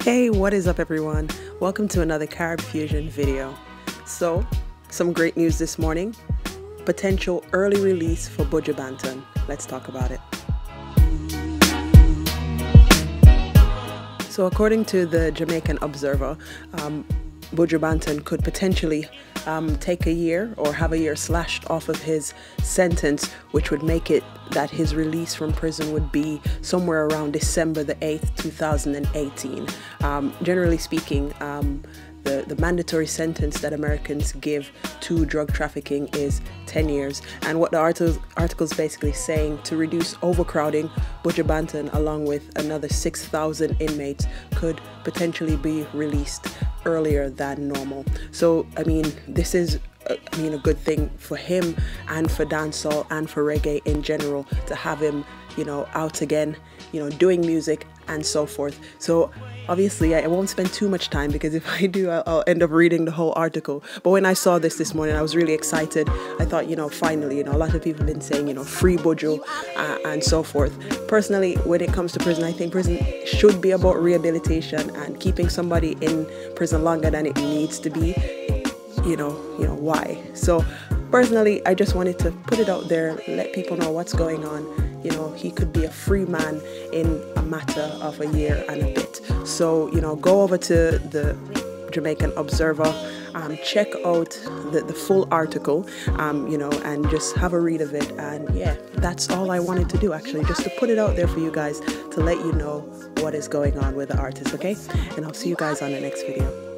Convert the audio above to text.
Hey, what is up everyone? Welcome to another Carib Fusion video. So, some great news this morning. Potential early release for Buju Banton. Let's talk about it. So according to the Jamaican Observer, Buju Banton could potentially take a year or have a year slashed off of his sentence, which would make it that his release from prison would be somewhere around December the 8th, 2018. Generally speaking, the mandatory sentence that Americans give to drug trafficking is 10 years. And what the article's basically saying, to reduce overcrowding, Buju Banton, along with another 6,000 inmates, could potentially be released earlier than normal. So, I mean, this is a good thing for him and for dancehall and for reggae in general, to have him, out again, doing music and so forth. So obviously I won't spend too much time, because if I do, I'll end up reading the whole article. But when I saw this morning, I was really excited. I thought, finally, a lot of people have been saying, free Buju and so forth. Personally, when it comes to prison, I think prison should be about rehabilitation, and keeping somebody in prison longer than it needs to be, why? So personally, I just wanted to put it out there, let people know what's going on. He could be a free man in a matter of a year and a bit. So, go over to the Jamaican Observer, check out the full article, and just have a read of it. And yeah, that's all I wanted to do, actually, just to put it out there for you guys, to let you know what is going on with the artist, okay? And I'll see you guys on the next video.